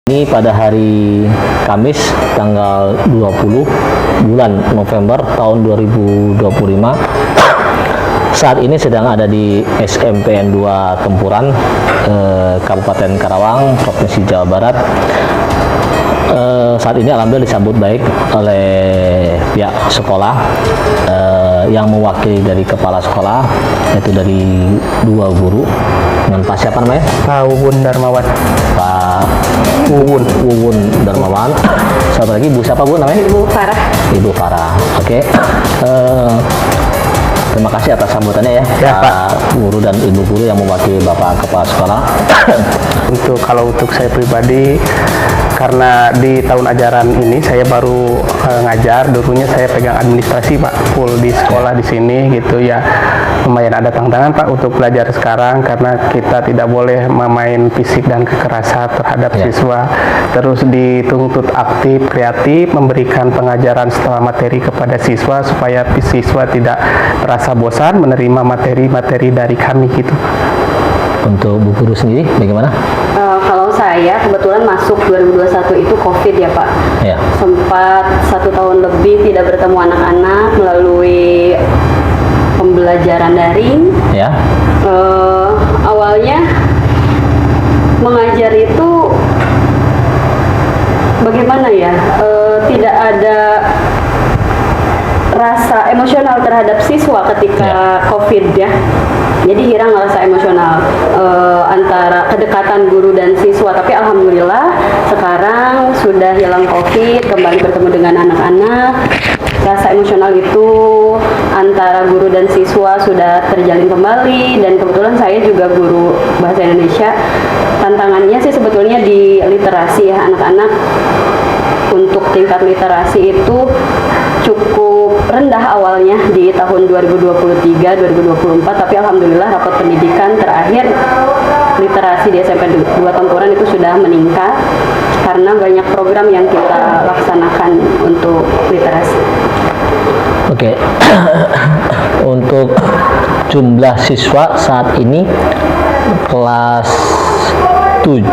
Ini pada hari Kamis tanggal 20 bulan November tahun 2025. Saat ini sedang ada di SMPN 2 Tempuran, Kabupaten Karawang, Provinsi Jawa Barat. Saat ini alhamdulillah disambut baik oleh pihak sekolah, yang mewakili dari kepala sekolah, yaitu dari 2 guru dengan Pak siapa namanya? Pak Wuwun Darmawan. Pak Wuwun Darmawan. Satu lagi Bu siapa Bu namanya? Ibu Farah. Ibu Farah. Oke. Terima kasih atas sambutannya ya, Ya, Pak Guru dan Ibu Guru yang mewakili Bapak Kepala Sekolah. Untuk saya pribadi, karena di tahun ajaran ini saya baru ngajar, dulunya saya pegang administrasi Pak, full di sekolah di sini gitu ya. Lumayan ada tantangan Pak untuk belajar sekarang karena kita tidak boleh memain fisik dan kekerasan terhadap siswa. Terus dituntut aktif, kreatif, memberikan pengajaran setelah materi kepada siswa supaya siswa tidak merasa bosan menerima materi-materi dari kami gitu. Untuk Bu Guru sendiri bagaimana? Kalau saya kebetulan masuk 2021 itu COVID ya Pak. Ya. Sempat 1 tahun lebih tidak bertemu anak-anak melalui pembelajaran daring. Ya. Awalnya mengajar itu bagaimana ya? Tidak ada rasa emosional terhadap siswa ketika COVID ya. Jadi hilang rasa emosional antara kedekatan guru dan siswa. Tapi alhamdulillah sekarang sudah hilang COVID, kembali bertemu dengan anak-anak. Rasa emosional itu antara guru dan siswa sudah terjalin kembali. Dan kebetulan saya juga guru bahasa Indonesia. Tantangannya sih sebetulnya di literasi ya, anak-anak untuk tingkat literasi itu cukup rendah awalnya di tahun 2023-2024, tapi alhamdulillah rapat pendidikan terakhir literasi di SMP 2 Tempuran itu sudah meningkat karena banyak program yang kita laksanakan untuk literasi. Oke. Untuk jumlah siswa saat ini kelas 7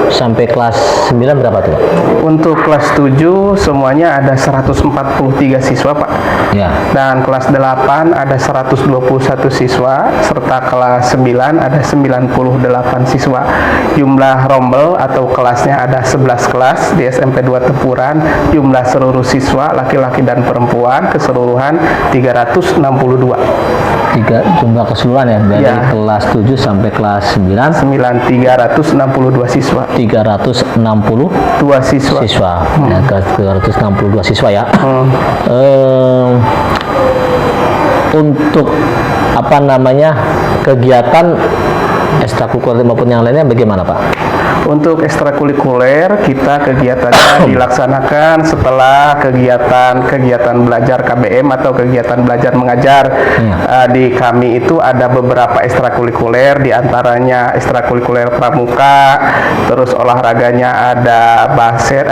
sampai kelas 9 berapa tuh Pak? Untuk kelas 7 semuanya ada 143 siswa Pak. Ya. Dan kelas 8 ada 121 siswa, serta kelas 9 ada 98 siswa. Jumlah rombel atau kelasnya ada 11 kelas di SMP 2 Tempuran. Jumlah seluruh siswa laki-laki dan perempuan keseluruhan 362. Jumlah keseluruhan ya, dari kelas 7 sampai kelas 9 362 siswa. 362 siswa. Ya, 362 siswa ya. Untuk apa namanya kegiatan ekstrakurikuler maupun yang lainnya bagaimana Pak? Untuk ekstrakurikuler kita kegiatannya dilaksanakan setelah kegiatan belajar KBM atau kegiatan belajar mengajar. Di kami itu ada beberapa ekstrakurikuler, diantaranya ekstrakurikuler pramuka, terus olahraganya ada basket,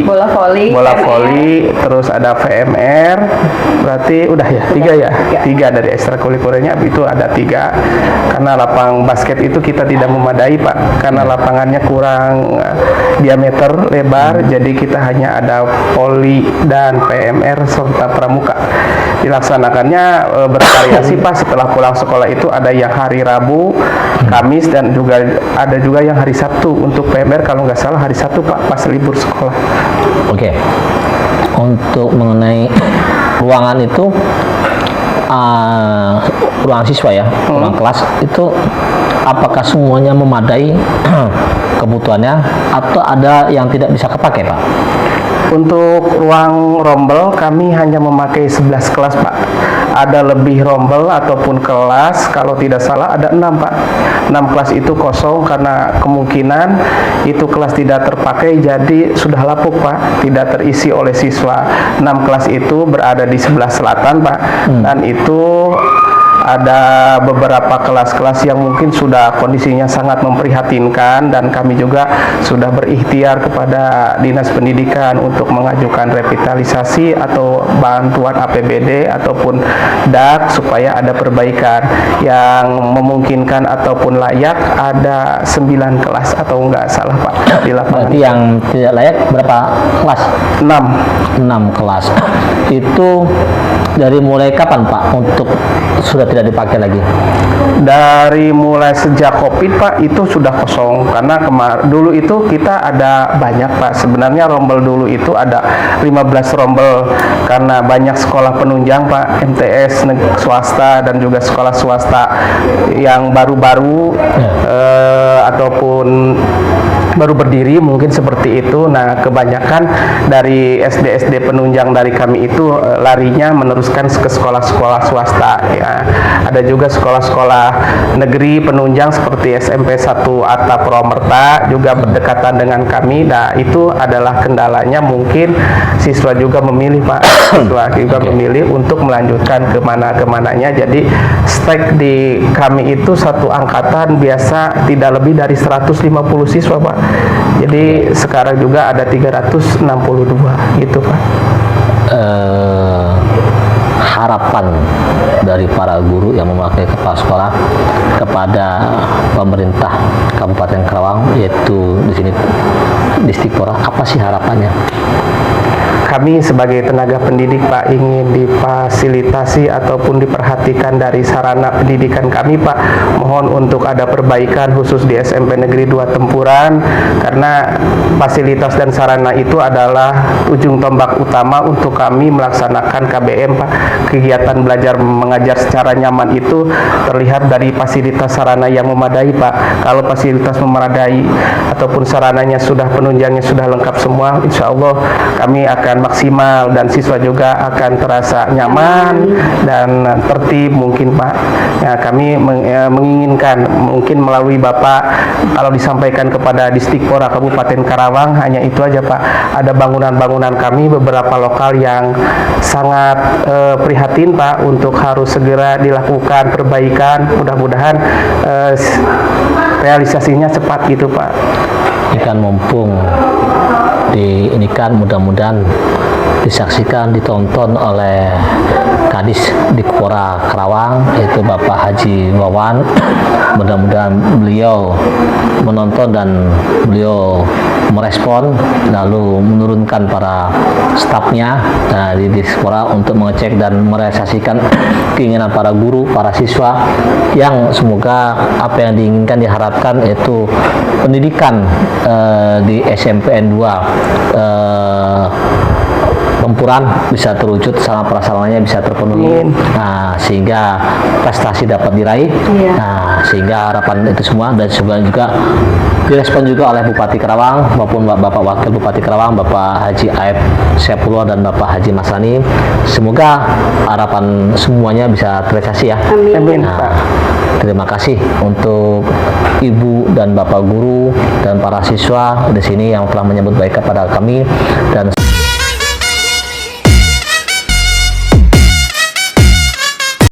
bola voli, terus ada VMR, berarti udah ya 3 ya, 3 dari ekstrakurikulernya itu ada 3, karena lapang basket itu kita tidak memadai Pak, karena lapangannya kurang diameter lebar, jadi kita hanya ada voli dan PMR serta pramuka. Dilaksanakannya bervariasi Pak, setelah pulang sekolah itu ada yang hari Rabu, Kamis, dan juga ada juga yang hari Sabtu. Untuk PMR kalau nggak salah hari Sabtu Pak, pas libur sekolah. Oke. Untuk mengenai ruangan itu, ruang siswa ya, ruang kelas itu apakah semuanya memadai kebutuhannya atau ada yang tidak bisa kepakai Pak? Untuk ruang rombel kami hanya memakai 11 kelas Pak. Ada lebih rombel ataupun kelas, kalau tidak salah ada 6 Pak. 6 kelas itu kosong karena kemungkinan itu kelas tidak terpakai, jadi sudah lapuk Pak, tidak terisi oleh siswa. 6 kelas itu berada di sebelah selatan Pak, dan itu ada beberapa kelas-kelas yang mungkin sudah kondisinya sangat memprihatinkan, dan kami juga sudah berikhtiar kepada Dinas Pendidikan untuk mengajukan revitalisasi atau bantuan APBD ataupun DAK supaya ada perbaikan yang memungkinkan ataupun layak. Ada 9 kelas atau enggak salah Pak di lapangan. Berarti yang tidak layak berapa kelas? 6. 6 kelas. Itu dari mulai kapan Pak untuk sudah tidak dipakai lagi? Dari mulai sejak COVID Pak itu sudah kosong, karena dulu itu kita ada banyak Pak. Sebenarnya rombel dulu itu ada 15 rombel, karena banyak sekolah penunjang Pak, MTS swasta dan juga sekolah swasta yang baru-baru ataupun baru berdiri mungkin seperti itu. Nah, kebanyakan dari SD penunjang dari kami itu larinya meneruskan ke sekolah-sekolah swasta ya. Ada juga sekolah-sekolah negeri penunjang seperti SMP 1 Atta Purwomerta juga berdekatan dengan kami. Nah, itu adalah kendalanya, mungkin siswa juga memilih Pak. Siswa juga memilih untuk melanjutkan kemananya. Jadi stek di kami itu satu angkatan biasa tidak lebih dari 150 siswa Pak. Jadi sekarang juga ada 362 gitu Pak. Harapan dari para guru yang memakai kepala sekolah kepada pemerintah Kabupaten Karawang, yaitu di sini Distikpora, apa sih harapannya? Kami sebagai tenaga pendidik Pak ingin difasilitasi ataupun diperhatikan dari sarana pendidikan kami Pak. Mohon untuk ada perbaikan khusus di SMP Negeri 2 Tempuran, karena fasilitas dan sarana itu adalah ujung tombak utama untuk kami melaksanakan KBM Pak. Kegiatan belajar mengajar secara nyaman itu terlihat dari fasilitas sarana yang memadai Pak. Kalau fasilitas memadai ataupun sarananya sudah, penunjangnya sudah lengkap semua, insya Allah kami akan maksimal dan siswa juga akan terasa nyaman dan tertib mungkin Pak. Ya, kami menginginkan mungkin melalui Bapak, kalau disampaikan kepada Distikpora Kabupaten Karawang, hanya itu aja Pak. Ada bangunan-bangunan kami beberapa lokal yang sangat prihatin Pak, untuk harus segera dilakukan perbaikan. Mudah-mudahan realisasinya cepat gitu Pak. Ikan mumpung ini kan mudah-mudahan disaksikan, ditonton oleh Kadis Dikpora Karawang, yaitu Bapak Haji Wawan. Mudah-mudahan beliau menonton dan beliau merespon, lalu menurunkan para stafnya di Dikpora untuk mengecek dan merealisasikan keinginan para guru, para siswa, yang semoga apa yang diinginkan, diharapkan, yaitu pendidikan di SMPN 2 Tempuran bisa terwujud, sama prasarananya bisa terpenuhi. Nah, sehingga prestasi dapat diraih. Nah, sehingga harapan itu semua, dan juga direspon juga oleh Bupati Karawang maupun Bapak Wakil Bupati Karawang, Bapak Haji Aib Sepulwa dan Bapak Haji Masani. Semoga harapan semuanya bisa terrealisasi ya. Amin. Nah, terima kasih untuk Ibu dan Bapak guru dan para siswa di sini yang telah menyambut baik kepada kami, dan